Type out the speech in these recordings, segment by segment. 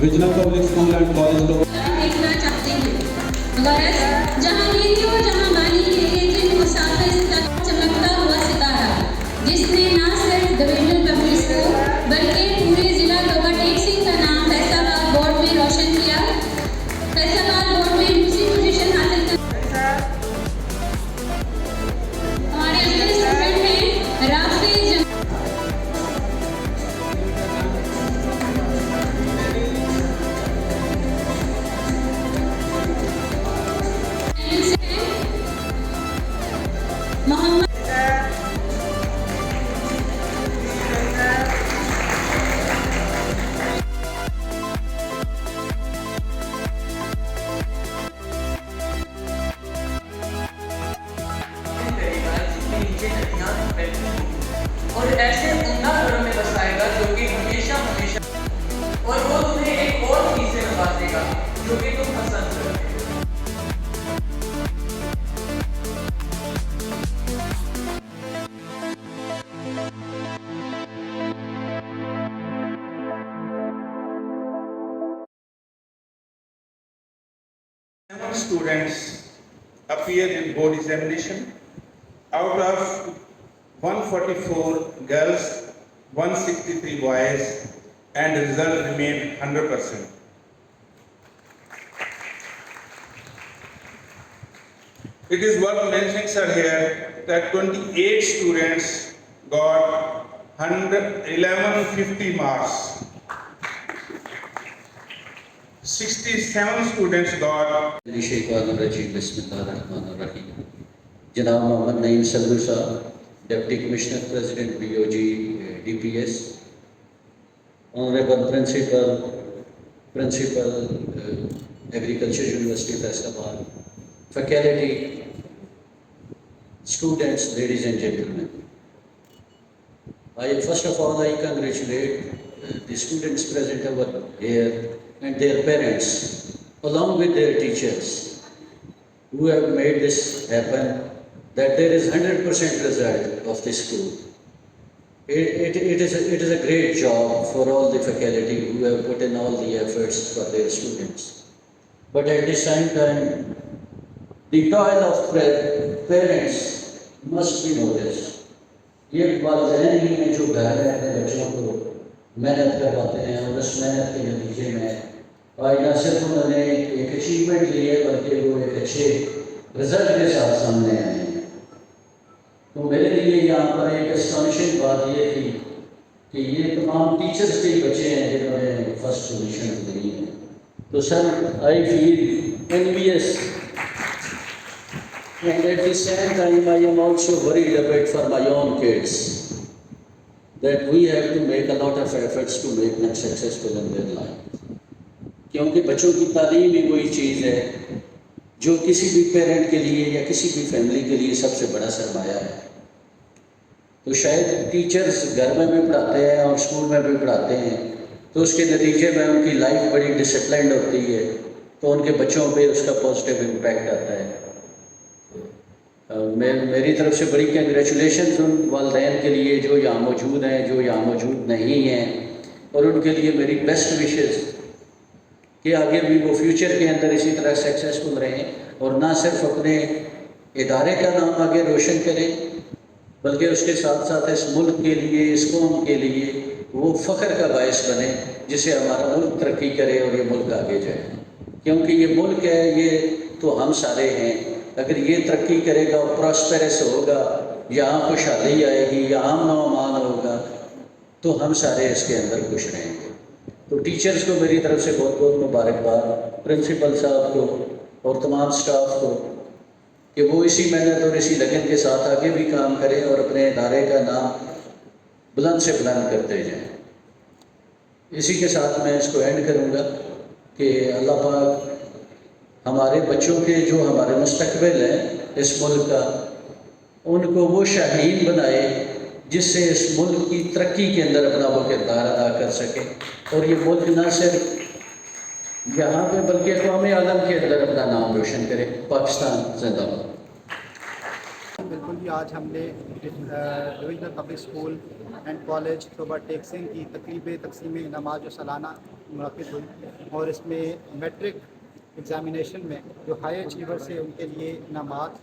Regional public school and college देखना चाहते हैं। गरज जहाँ नीति और जहाँ बानी के एक दिन मुसाफिर चमकता हुआ सितारा, जिसने न सिर्फ डिविजनल पब्लिक स्कूल बल्कि पूरे जिला लोगा टेक्सिंग का नाम फैसलाबाद बोर्ड में रोशन किया। फैसलाबाद बोर्ड में दूसरी पोजीशन हासिल कर हमारे अगले स्टूडेंट हैं राफी मोहम्मद और ऐसे उम्दा घरों में बसाएगा जो कि हमेशा हमेशा, और वो तुम्हें एक और चीज से नवाजेगा जो कि तुम पसंद करते हो। Seven students appear in board examination. Out of 144 girls, 163 boys, and the result remained 100%. It is worth mentioning, sir, here that 28 students got 1150 marks. 67 students got बिस्मिल्लाहिर्रहमानिर्रहीम। जनाब Mohammad Naeem Sallu sahab, deputy commissioner president BOG DPS, honourable principal agriculture university Faisalabad, faculty, students, ladies and gentlemen. First of all, I congratulate the students present over here and their parents, along with their teachers, who have made this happen, that there is 100% result of this school. It is a great job for all the faculty who have put in all the efforts for their students. But at the same time, the toil of parents must be noticed. ये वालिदैन ही हैं जो घर में अपने बच्चों को मेहनत करवाते हैं, और उस मेहनत के नतीजे में आज न सिर्फ उन्होंने एक अचीवमेंट ली है बल्कि वो एक अच्छे रिजल्ट के साथ सामने आए हैं। तो मेरे लिए यहाँ पर एक एस्टॉनिशिंग बात ये थी कि ये तमाम टीचर्स के बच्चे हैं जिन्होंने फर्स्ट पोजीशन ली है। तो sir, I feel envious, and at the same time I am also worried a bit for my own kids, that we have to make a lot of efforts to make them successful in their life. क्योंकि बच्चों की तालीम ही वही चीज़ है जो किसी भी parent के लिए या किसी भी फैमिली के लिए सबसे बड़ा सरमाया है। तो शायद टीचर्स घर में भी पढ़ाते हैं और स्कूल में भी पढ़ाते हैं, तो उसके नतीजे में उनकी लाइफ बड़ी डिसिप्लिन्ड होती है, तो उनके बच्चों पे उसका पॉजिटिव इम्पैक्ट आता है। मेरी तरफ से बड़ी कंग्रेचुलेशंस उन वालिदैन के लिए जो यहाँ मौजूद हैं, जो यहाँ मौजूद नहीं हैं, और उनके लिए मेरी बेस्ट विशेस कि आगे भी वो फ्यूचर के अंदर इसी तरह सक्सेसफुल रहें और ना सिर्फ अपने इदारे का नाम आगे रोशन करें बल्कि उसके साथ साथ इस मुल्क के लिए, इस कौम के लिए वो फ़ख्र का बायस बने, जिससे हमारा मुल्क तरक्की करे और ये मुल्क आगे जाए। क्योंकि ये मुल्क है, ये तो हम सारे हैं। अगर ये तरक्की करेगा और प्रॉस्पेरस होगा, यहाँ खुशहाली आएगी, यहाँ अमन व अमान होगा, तो हम सारे इसके अंदर खुश रहेंगे। तो टीचर्स को मेरी तरफ से बहुत बहुत मुबारकबाद, प्रिंसिपल साहब को और तमाम स्टाफ को, कि वो इसी मेहनत और इसी लगन के साथ आगे भी काम करें और अपने इदारे का नाम बुलंद से बुलंद करते जाएं। इसी के साथ मैं इसको एंड करूँगा कि अल्लाह पाक हमारे बच्चों के जो हमारे मुस्तकबिल हैं इस मुल्क का, उनको वो शाहीन बनाए जिससे इस मुल्क की तरक्की के अंदर अपना वो किरदार अदा कर सके, और ये मुल्क ना सिर्फ यहाँ पे बल्कि अक़वाम आलम के अंदर अपना नाम रोशन करे। पाकिस्तान जिंदाबाद। बिल्कुल जी, आज हमने divisional public school and college सोबा टेक्सिंग की तकरीब तकसीम इनामात जो सालाना मुनक़िद हुई और इसमें मैट्रिक एग्ज़ामिनेशन में जो हाई अचीवर्स हैं उनके लिए इनामात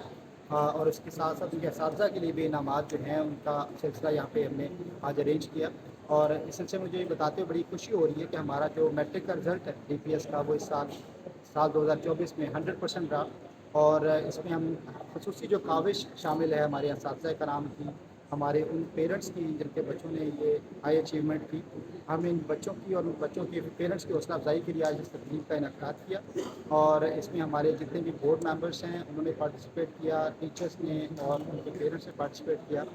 और उसके साथ साथ उनके असातिज़ा के लिए भी इनामात जो हैं उनका सिलसिला यहाँ पे हमने आज अरेंज किया। और इस सिलसिले में मुझे ये बताते हुए बड़ी खुशी हो रही है कि हमारा जो मैट्रिक का रिज़ल्ट है DPS का वो इस साल 2024 में 100% रहा। और इसमें हम ख़ुसूसी जो काविश शामिल है हमारे असातिज़ा कराम की, हमारे उन पेरेंट्स की जिनके बच्चों ने ये हाई अचीवमेंट की, हम इन बच्चों की और उन बच्चों के पेरेंट्स की हौसला अफजाई के लिए आज इस तकरीब का इनेकाद किया। और इसमें हमारे जितने भी बोर्ड मेंबर्स हैं उन्होंने पार्टिसिपेट किया, टीचर्स ने और उनके पेरेंट्स ने पार्टिसिपेट किया।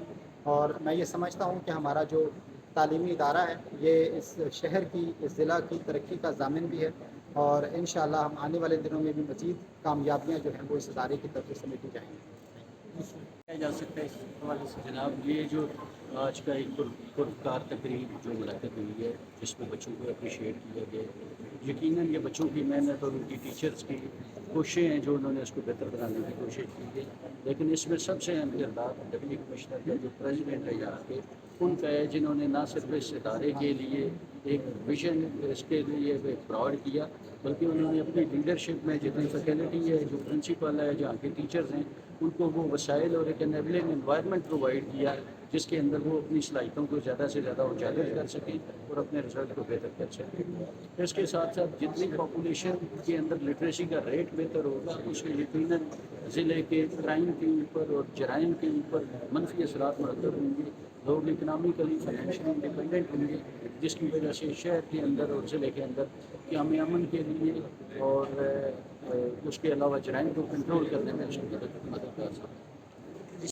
और मैं ये समझता हूँ कि हमारा जो तालीमी इदारा है ये इस शहर की, इस ज़िला की तरक्की का ज़ामिन भी है और इंशाअल्लाह हम आने वाले दिनों में भी मज़ीद कामयाबियाँ जो हैं वो इस इदारे की तरफ से समेटी जाएंगी। किया जा सकता है इस हवाले से जनाब, ये जो आज का एक पुरस्कार तकरीब जो मुनक़िद हुई है जिसमें बच्चों को अप्रिशिएट किया गया, यकीनन ये बच्चों की मेहनत और उनकी टीचर्स की कोशिशें हैं जो उन्होंने इसको बेहतर बनाने की कोशिश की है। लेकिन इसमें सबसे अहम किरदार डिप्टी कमिश्नर का जो प्रेसिडेंट है यहाँ के उनका है, जिन्होंने ना सिर्फ इस इदारे के लिए एक विजन इसके लिए प्रोवाइड किया, बल्कि उन्होंने अपनी लीडरशिप में जितनी फैकल्टी है, जो प्रिंसिपल है, जहाँ के टीचर्स हैं, उनको वो वसाइल और एक एनेबलिंग एनवायरनमेंट प्रोवाइड किया जिसके अंदर वो अपनी सलाहियतों को ज़्यादा से ज़्यादा उजागर कर सकें और अपने रिजल्ट को बेहतर कर सकें। इसके साथ साथ जितनी पॉपुलेशन के अंदर लिटरेसी का रेट बेहतर होगा उसके यकीनन ज़िले के क्राइम के ऊपर और जराइम के ऊपर मनफी असरात मरतब होंगे, लोग इकनॉमिकली फाइनेंशियली इंडिपेंडेंट होंगे, जिसकी वजह से शहर के अंदर और ज़िले के अंदर क़याम अमन के लिए और उसके अलावा जराइम को कंट्रोल करने में उसकी मदद